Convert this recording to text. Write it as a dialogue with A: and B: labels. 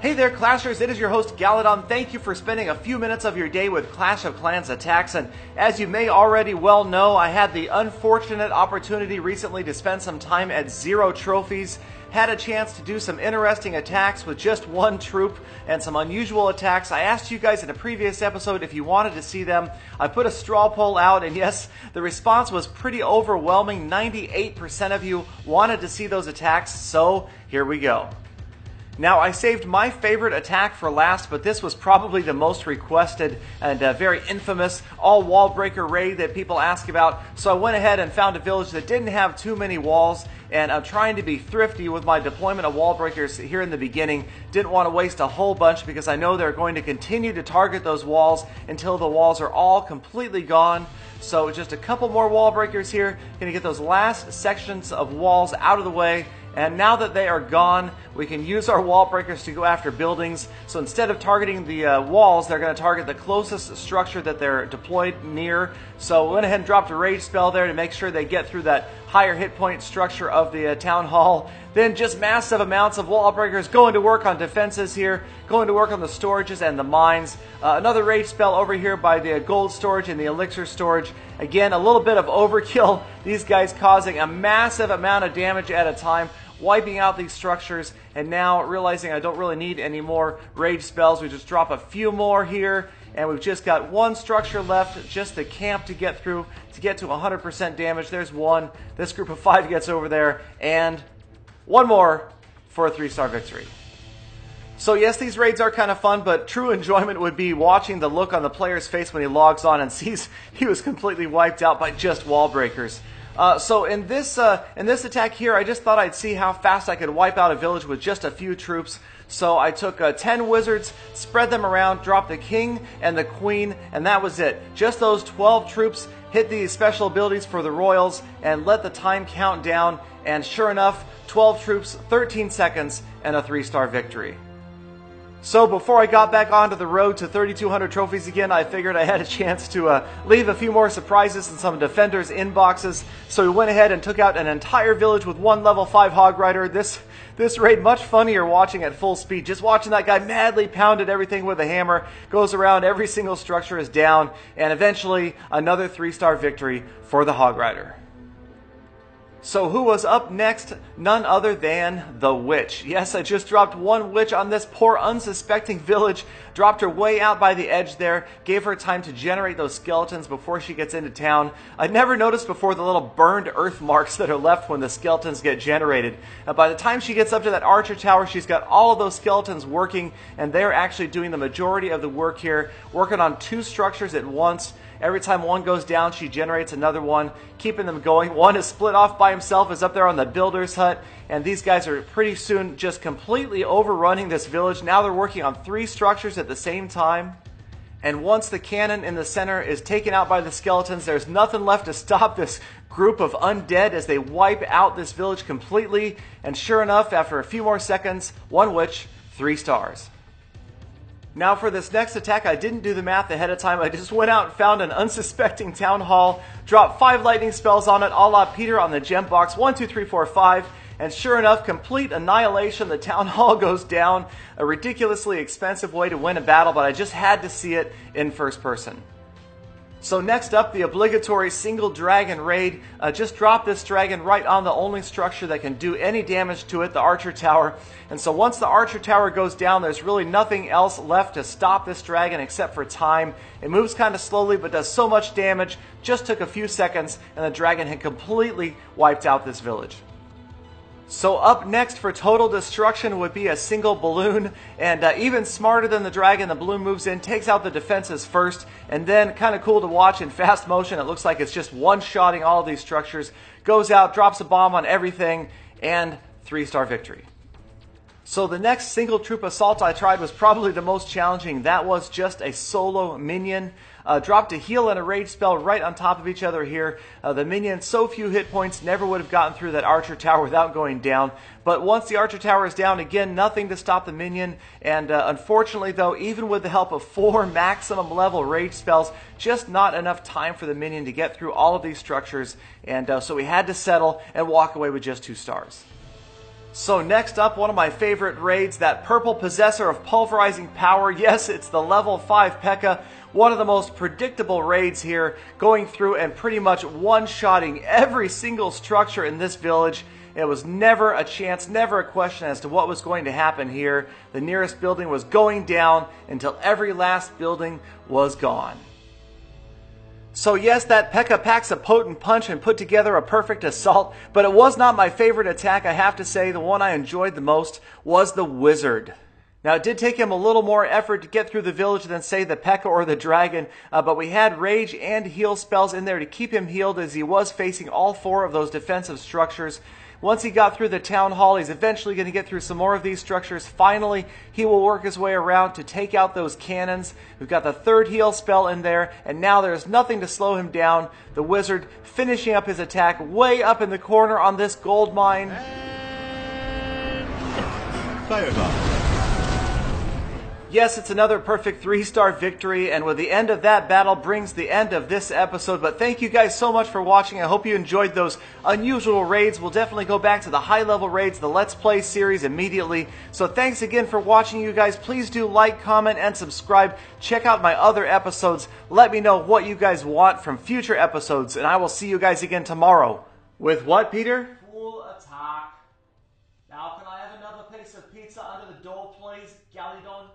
A: Hey there, Clashers, it is your host, Galadon. Thank you for spending a few minutes of your day with Clash of Clans attacks, and as you may already well know, I had the unfortunate opportunity recently to spend some time at Zero Trophies, had a chance to do some interesting attacks with just one troop, and some unusual attacks. I asked you guys in a previous episode if you wanted to see them. I put a straw poll out, and yes, the response was pretty overwhelming. 98% of you wanted to see those attacks, so here we go. Now, I saved my favorite attack for last, but this was probably the most requested and very infamous all-wall breaker raid that people ask about. So I went ahead and found a village that didn't have too many walls, and I'm trying to be thrifty with my deployment of wall breakers here in the beginning. Didn't want to waste a whole bunch because I know they're going to continue to target those walls until the walls are all completely gone. So just a couple more wall breakers here. Going to get those last sections of walls out of the way. And now that they are gone, we can use our wall breakers to go after buildings. So instead of targeting the walls, they're going to target the closest structure that they're deployed near. So we went ahead and dropped a rage spell there to make sure they get through that higher hit point structure of the town hall. Then just massive amounts of wall breakers going to work on defenses here, going to work on the storages and the mines. Another rage spell over here by the gold storage and the elixir storage. Again, a little bit of overkill. These guys causing a massive amount of damage at a time, wiping out these structures, and now realizing I don't really need any more rage spells. We just drop a few more here, and we've just got one structure left, just the camp to get through to get to 100% damage. There's one. This group of 5 gets over there, and one more for a 3-star victory. So yes, these raids are kind of fun, but true enjoyment would be watching the look on the player's face when he logs on and sees he was completely wiped out by just wall breakers. So in this attack here, I just thought I'd see how fast I could wipe out a village with just a few troops. So I took 10 wizards, spread them around, dropped the king and the queen, and that was it. Just those 12 troops, hit the special abilities for the royals, and let the time count down. And sure enough, 12 troops, 13 seconds, and a 3-star victory. So before I got back onto the road to 3,200 trophies again, I figured I had a chance to leave a few more surprises in some defenders' inboxes. So we went ahead and took out an entire village with one level 5 hog rider. This raid much funnier watching at full speed. Just watching that guy madly pound at everything with a hammer, goes around, every single structure is down, and eventually another 3-star victory for the hog rider. So who was up next? None other than the witch. Yes, I just dropped one witch on this poor unsuspecting village, dropped her way out by the edge there, gave her time to generate those skeletons before she gets into town. I'd never noticed before the little burned earth marks that are left when the skeletons get generated. By the time she gets up to that archer tower, she's got all of those skeletons working, and they're actually doing the majority of the work here, working on 2 structures at once. Every time one goes down, she generates another one, keeping them going. One is split off by himself, is up there on the builder's hut, and these guys are pretty soon just completely overrunning this village. Now they're working on 3 structures at the same time. And once the cannon in the center is taken out by the skeletons, there's nothing left to stop this group of undead as they wipe out this village completely. And sure enough, after a few more seconds, one witch, 3 stars. Now for this next attack, I didn't do the math ahead of time. I just went out and found an unsuspecting town hall, dropped 5 lightning spells on it, a la Peter on the gem box, 1, 2, 3, 4, 5. And sure enough, complete annihilation. The town hall goes down. A ridiculously expensive way to win a battle, but I just had to see it in first person. So next up, the obligatory single dragon raid. Just drop this dragon right on the only structure that can do any damage to it, the archer tower. And so once the archer tower goes down, there's really nothing else left to stop this dragon except for time. It moves kind of slowly but does so much damage. Just took a few seconds and the dragon had completely wiped out this village. So up next for total destruction would be a single balloon, and even smarter than the dragon, the balloon moves in, takes out the defenses first, and then kind of cool to watch in fast motion. It looks like it's just one-shotting all of these structures, goes out, drops a bomb on everything, and 3-star victory. So the next single troop assault I tried was probably the most challenging. That was just a solo minion. Dropped a heal and a rage spell right on top of each other here. The minion, so few hit points, never would have gotten through that archer tower without going down. But once the archer tower is down, again, nothing to stop the minion. And unfortunately, though, even with the help of 4 maximum level rage spells, just not enough time for the minion to get through all of these structures. And so we had to settle and walk away with just 2 stars. So next up, one of my favorite raids, that purple possessor of pulverizing power. Yes, it's the level 5 P.E.K.K.A. One of the most predictable raids here, going through and pretty much one-shotting every single structure in this village. It was never a chance, never a question as to what was going to happen here. The nearest building was going down until every last building was gone. So yes, that P.E.K.K.A. packs a potent punch and put together a perfect assault, but it was not my favorite attack. I have to say the one I enjoyed the most was the Wizard. Now, it did take him a little more effort to get through the village than, say, the P.E.K.K.A. or the Dragon, but we had Rage and Heal spells in there to keep him healed as he was facing all 4 of those defensive structures. Once he got through the Town Hall, he's eventually going to get through some more of these structures. Finally, he will work his way around to take out those cannons. We've got the 3rd heal spell in there, and now there's nothing to slow him down. The Wizard finishing up his attack way up in the corner on this gold mine. Yes, it's another perfect 3-star victory, and with the end of that battle brings the end of this episode. But thank you guys so much for watching. I hope you enjoyed those unusual raids. We'll definitely go back to the high-level raids, the Let's Play series immediately. So thanks again for watching, you guys. Please do like, comment, and subscribe. Check out my other episodes. Let me know what you guys want from future episodes, and I will see you guys again tomorrow. With what, Peter? Full attack. Now can I have another piece of pizza under the door, please, Galidon?